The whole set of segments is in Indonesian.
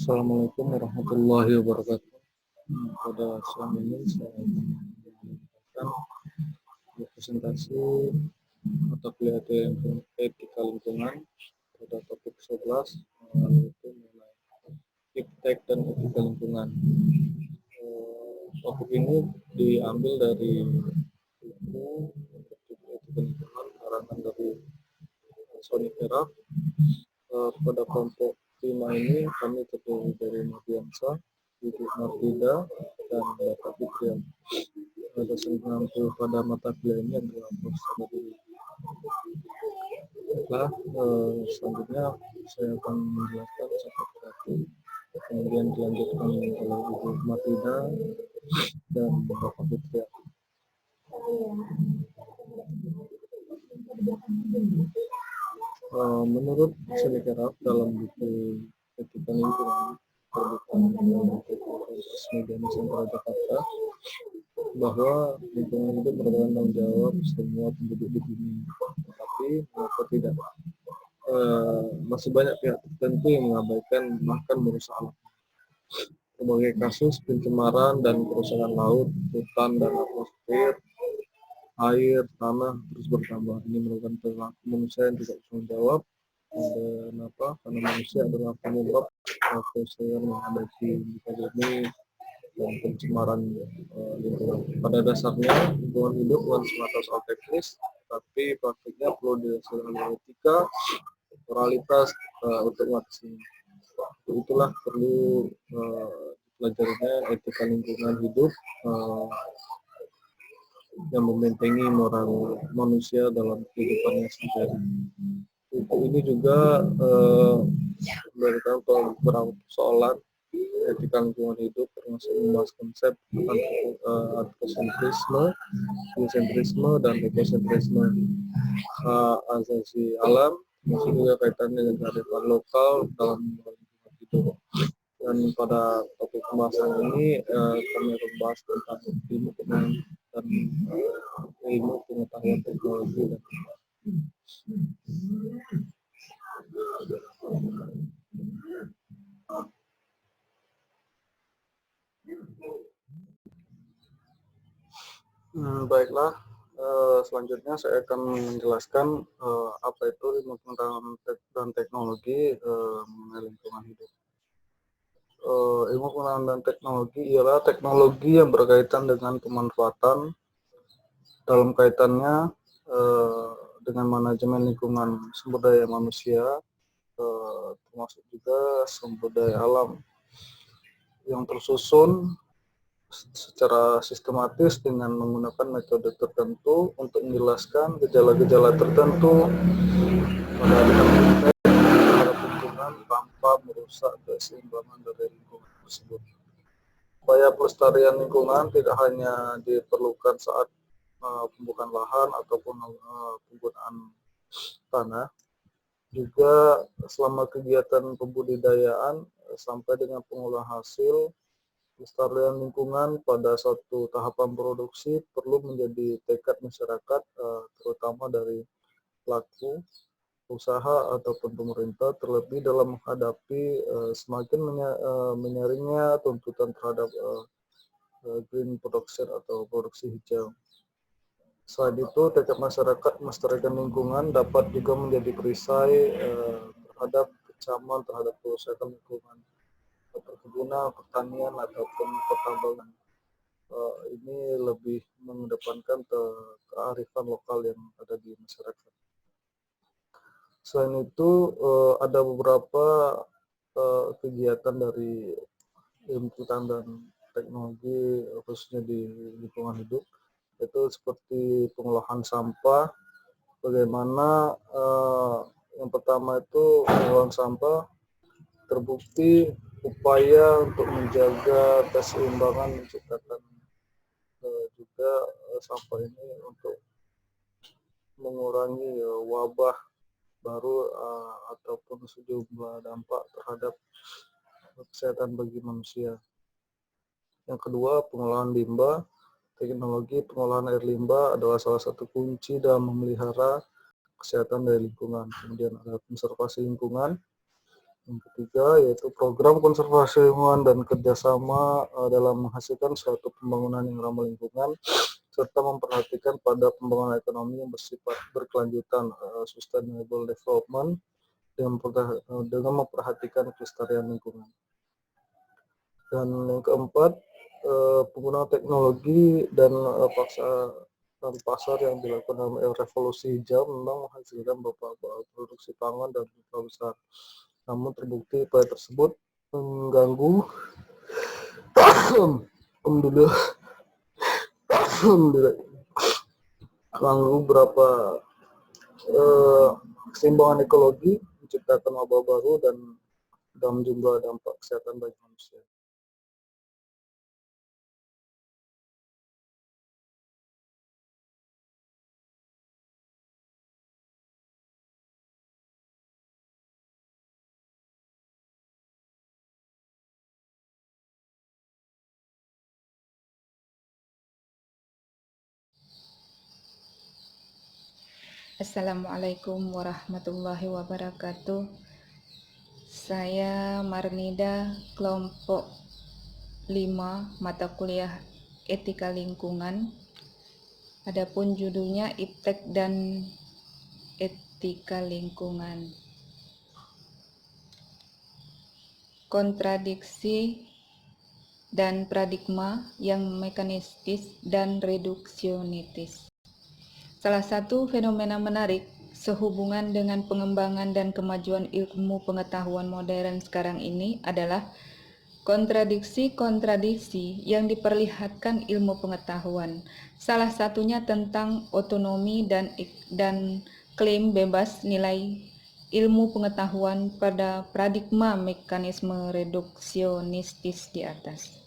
Assalamualaikum warahmatullahi wabarakatuh. Pada siang ini saya akan menyampaikan presentasi mata kuliah etika lingkungan pada topik 11 yaitu mengenai iptek dan etika lingkungan. Topik ini diambil dari buku etika lingkungan karangan dari Sony Vera. Pada kelompok 5 ini kami terdiri dari Mardiansa, Ibu Martida, dan Bapak Fitrian. Dosen pengampu pada mata kuliah ini adalah Profesor Baduri. Selanjutnya saya akan menjelaskan satu persatu, kemudian dilanjutkan oleh Ibu Martida dan Bapak Fitrian. Menurut Senekeraf dalam buku etika lingkungan terbitan oleh resmi dan Nusantara Jakarta, bahwa lingkungan hidup merupakan tanggung jawab semua penduduk di bumi. Tetapi mengapa tidak? Masih banyak pihak tertentu yang mengabaikan bahkan merusak alam. Berbagai kasus pencemaran dan kerusakan laut, hutan dan atmosfer, air, tanah terus bertambah. Ini merupakan perilaku manusia yang tidak bertanggung jawab. Karena manusia adalah penyebab kerusakan menghadapi muka bumi dan pencemaran lingkungan. Pada dasarnya lingkungan hidup bukan semata soal teknis, tapi praktiknya perlu didasarkan oleh etika, moralitas untuk mengatasi. Itulah perlu dipelajarinya etika lingkungan hidup yang membentengi moral manusia dalam kehidupannya sehari-hari. Ini juga memberikan beberapa persoalan etika lingkungan hidup, termasuk membahas konsep antropocentrisme, geosentrisme, dan ekosentrisme, asasi alam, masih juga kaitannya dengan kearifan lokal dalam lingkungan hidup. Dan pada topik pembahasan ini kami akan membahas tentang ilmu pengetahuan teknologi dan baiklah, selanjutnya saya akan menjelaskan apa itu ilmu pengetahuan dan teknologi mengenai lingkungan hidup. Ilmu pengetahuan dan teknologi ialah teknologi yang berkaitan dengan pemanfaatan dalam kaitannya dengan manajemen lingkungan sumber daya manusia, termasuk juga sumber daya alam yang tersusun secara sistematis dengan menggunakan metode tertentu untuk menjelaskan gejala-gejala tertentu pada terhadap lingkungan tanpa merusak keseimbangan dari lingkungan tersebut. Upaya pelestarian lingkungan tidak hanya diperlukan saat pembukaan lahan ataupun penggunaan tanah, juga selama kegiatan pembudidayaan sampai dengan pengolahan hasil. Pelestarian lingkungan pada suatu tahapan produksi perlu menjadi tekad masyarakat, terutama dari pelaku usaha ataupun pemerintah, terlebih dalam menghadapi semakin menyaringnya tuntutan terhadap green production atau produksi hijau. Selain itu, tekad masyarakat melestarikan lingkungan dapat juga menjadi perisai terhadap kecaman terhadap kerusakan lingkungan, perkebunan, pertanian, ataupun pertambangan. Ini lebih mengedepankan kearifan lokal yang ada di masyarakat. Selain itu, ada beberapa kegiatan dari ilmu pengetahuan dan teknologi khususnya di lingkungan hidup, yaitu seperti pengolahan sampah. Bagaimana yang pertama itu pengolahan sampah terbukti upaya untuk menjaga keseimbangan, menciptakan juga sampah ini untuk mengurangi wabah baru ataupun sejumlah dampak terhadap kesehatan bagi manusia. Yang kedua, pengolahan limbah. Teknologi pengolahan air limbah adalah salah satu kunci dalam memelihara kesehatan dari lingkungan. Kemudian ada konservasi lingkungan. Yang ketiga yaitu program konservasi lingkungan dan kerjasama dalam menghasilkan suatu pembangunan yang ramah lingkungan serta memperhatikan pada pembangunan ekonomi yang bersifat berkelanjutan sustainable development dengan memperhatikan kelestarian lingkungan. Dan yang keempat, penggunaan teknologi dan pasar yang dilakukan dalam revolusi hijau memang menghasilkan beberapa produksi pangan dan jumlah besar. Namun terbukti upaya tersebut mengganggu alhamdulillah mengganggu beberapa keseimbangan ekologi, menciptakan wabah baru dan dalam jumlah dampak kesehatan bagi manusia. Assalamualaikum warahmatullahi wabarakatuh. Saya Marnida, kelompok 5, mata kuliah Etika Lingkungan. Adapun judulnya Iptek dan Etika Lingkungan. Kontradiksi dan paradigma yang mekanistis dan reduksionistis. Salah satu fenomena menarik sehubungan dengan pengembangan dan kemajuan ilmu pengetahuan modern sekarang ini adalah kontradiksi-kontradiksi yang diperlihatkan ilmu pengetahuan. Salah satunya tentang otonomi dan klaim bebas nilai ilmu pengetahuan pada paradigma mekanisme reduksionistis di atas.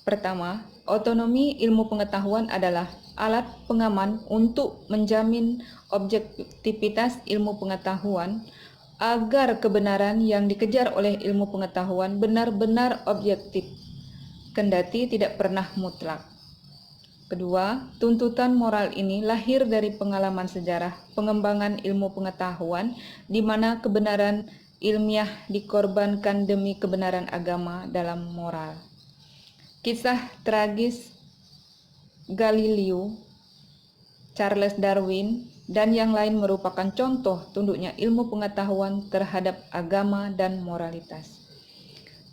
Pertama, otonomi ilmu pengetahuan adalah alat pengaman untuk menjamin objektivitas ilmu pengetahuan agar kebenaran yang dikejar oleh ilmu pengetahuan benar-benar objektif, kendati tidak pernah mutlak. Kedua, tuntutan moral ini lahir dari pengalaman sejarah pengembangan ilmu pengetahuan di mana kebenaran ilmiah dikorbankan demi kebenaran agama dalam moral. Kisah tragis Galileo, Charles Darwin, dan yang lain merupakan contoh tunduknya ilmu pengetahuan terhadap agama dan moralitas.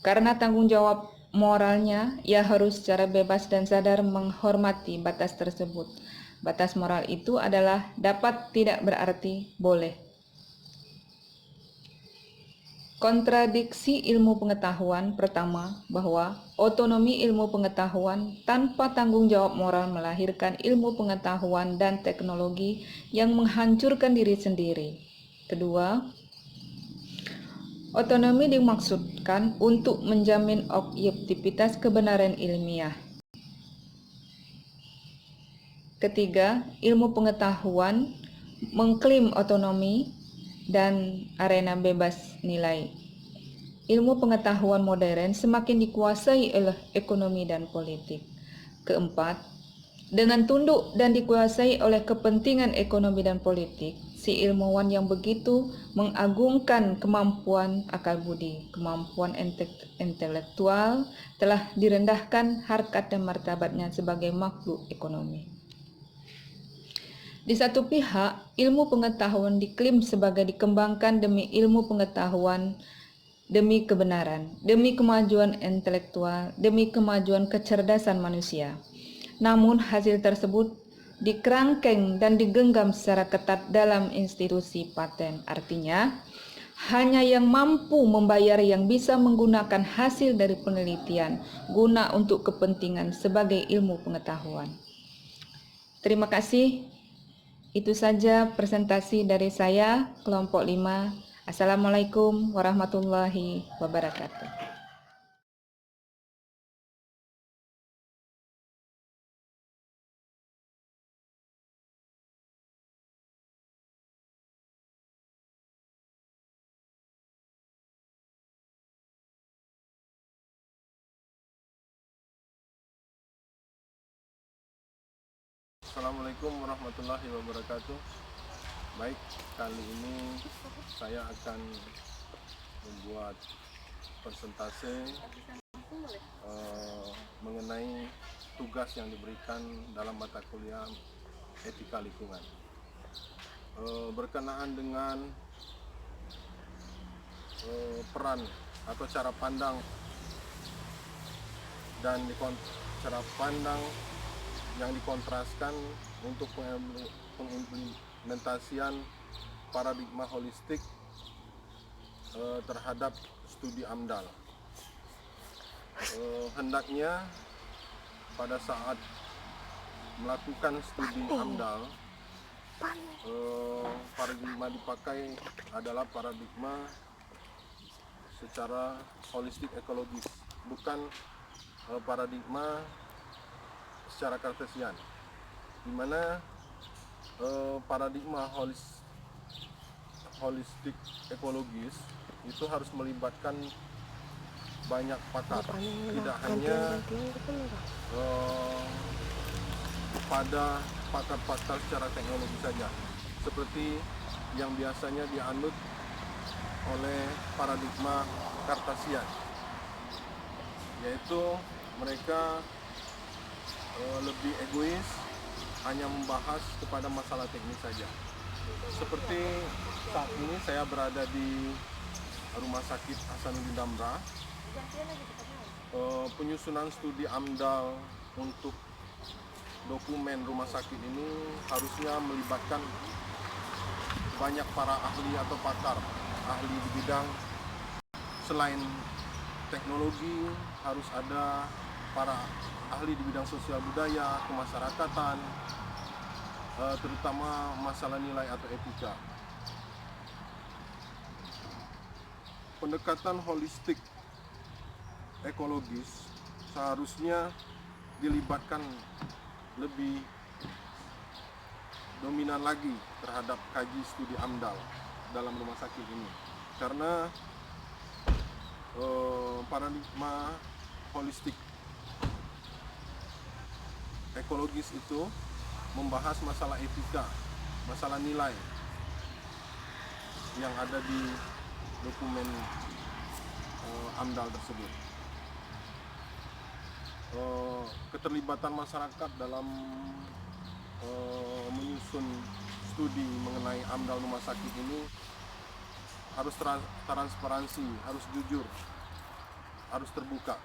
Karena tanggung jawab moralnya, ia harus secara bebas dan sadar menghormati batas tersebut. Batas moral itu adalah dapat tidak berarti boleh. Kontradiksi ilmu pengetahuan pertama, bahwa otonomi ilmu pengetahuan tanpa tanggung jawab moral melahirkan ilmu pengetahuan dan teknologi yang menghancurkan diri sendiri. Kedua, otonomi dimaksudkan untuk menjamin objektivitas kebenaran ilmiah. Ketiga, ilmu pengetahuan mengklaim otonomi dan arena bebas nilai. Ilmu pengetahuan modern semakin dikuasai oleh ekonomi dan politik. Keempat, dengan tunduk dan dikuasai oleh kepentingan ekonomi dan politik, si ilmuwan yang begitu mengagungkan kemampuan akal budi, kemampuan intelektual telah direndahkan harkat dan martabatnya sebagai makhluk ekonomi. Di satu pihak, ilmu pengetahuan diklaim sebagai dikembangkan demi ilmu pengetahuan, demi kebenaran, demi kemajuan intelektual, demi kemajuan kecerdasan manusia. Namun hasil tersebut dikerangkeng dan digenggam secara ketat dalam institusi paten. Artinya, hanya yang mampu membayar yang bisa menggunakan hasil dari penelitian guna untuk kepentingan sebagai ilmu pengetahuan. Terima kasih. Itu saja presentasi dari saya, kelompok 5. Assalamualaikum warahmatullahi wabarakatuh. Assalamualaikum warahmatullahi wabarakatuh. Baik, kali ini saya akan membuat presentase mengenai tugas yang diberikan dalam mata kuliah etika lingkungan. Berkenaan dengan peran atau cara pandang dan cara pandang yang dikontraskan untuk pengimplementasian paradigma holistik terhadap studi AMDAL. Hendaknya pada saat melakukan studi AMDAL, paradigma dipakai adalah paradigma secara holistik ekologis, bukan paradigma secara kartesian, di mana paradigma holistik ekologis itu harus melibatkan banyak pakar, tidak hanya pada pakar-pakar secara teknologi saja, seperti yang biasanya dianut oleh paradigma kartesian, yaitu mereka lebih egois, hanya membahas kepada masalah teknis saja. Seperti saat ini saya berada di Rumah Sakit Hasanuddin Damra. Penyusunan studi AMDAL untuk dokumen rumah sakit ini harusnya melibatkan banyak para ahli atau pakar, ahli di bidang selain teknologi, harus ada para ahli di bidang sosial budaya, kemasyarakatan, terutama masalah nilai atau etika. Pendekatan holistik ekologis seharusnya dilibatkan lebih dominan lagi terhadap kaji studi AMDAL dalam rumah sakit ini, karena paradigma holistik ekologis itu membahas masalah etika, masalah nilai yang ada di dokumen AMDAL tersebut. Keterlibatan masyarakat dalam menyusun studi mengenai AMDAL rumah sakit ini harus transparansi, harus jujur, harus terbuka.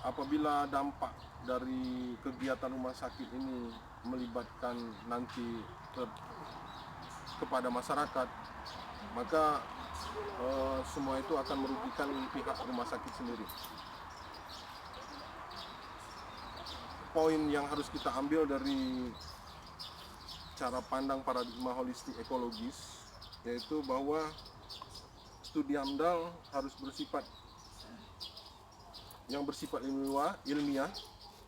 Apabila dampak dari kegiatan rumah sakit ini melibatkan nanti kepada masyarakat, maka semua itu akan merugikan pihak rumah sakit sendiri. Poin yang harus kita ambil dari cara pandang paradigma holistik ekologis, yaitu bahwa studi AMDAL harus bersifat ilmiah,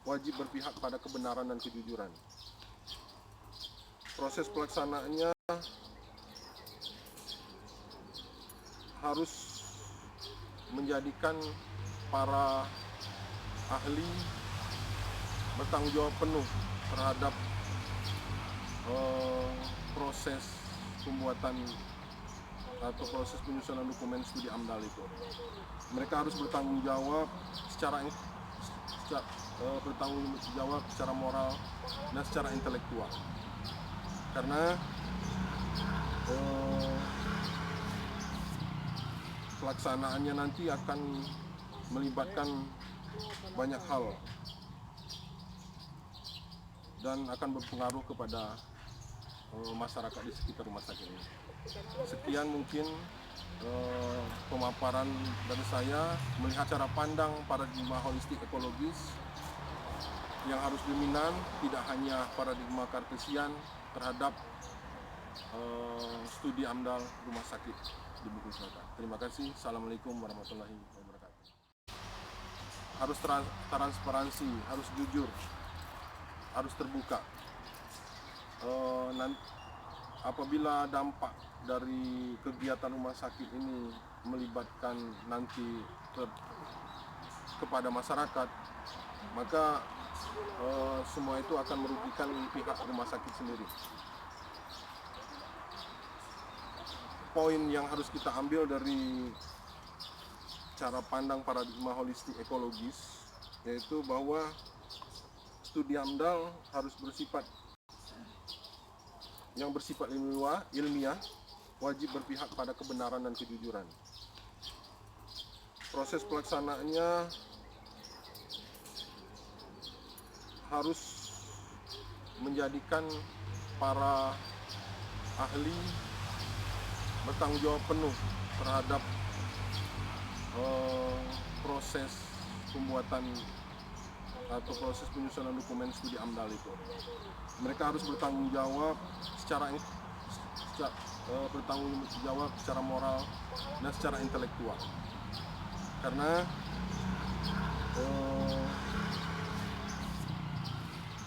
wajib berpihak pada kebenaran dan kejujuran. Proses pelaksanaannya harus menjadikan para ahli bertanggung jawab penuh terhadap proses pembuatan atau proses penyusunan dokumen studi AMDAL itu. Mereka harus bertanggung jawab secara moral dan secara intelektual, karena pelaksanaannya nanti akan melibatkan banyak hal dan akan berpengaruh kepada masyarakat di sekitar rumah sakit ini. Sekian mungkin pemaparan dari saya melihat cara pandang paradigma holistik ekologis yang harus dominan, tidak hanya paradigma kartesian terhadap studi AMDAL rumah sakit di Bungkul Selatan. Terima kasih. Assalamualaikum warahmatullahi wabarakatuh. Harus transparansi, harus jujur, harus terbuka. Apabila dampak dari kegiatan rumah sakit ini melibatkan nanti kepada masyarakat, maka semua itu akan merugikan pihak rumah sakit sendiri. poin yang harus kita ambil dari cara pandang paradigma holistik ekologis, yaitu bahwa studi AMDAL harus bersifat ilmiah, wajib berpihak pada kebenaran dan kejujuran. Proses pelaksanaannya harus menjadikan para ahli bertanggung jawab penuh terhadap proses pembuatan atau proses penyusunan dokumen studi AMDAL itu. Mereka harus bertanggung jawab secara moral dan secara intelektual. Karena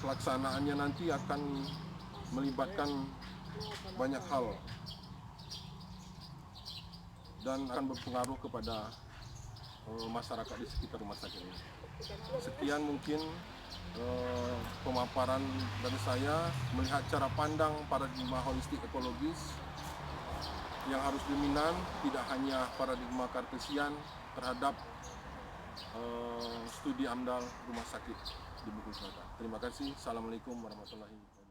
pelaksanaannya nanti akan melibatkan banyak hal dan akan berpengaruh kepada masyarakat di sekitar rumah sakit ini. Sekian mungkin pemaparan dari saya melihat cara pandang paradigma holistik ekologis yang harus dominan, tidak hanya paradigma kartesian terhadap studi AMDAL rumah sakit di Bungkul Selatan. Terima kasih. Assalamualaikum warahmatullahi wabarakatuh.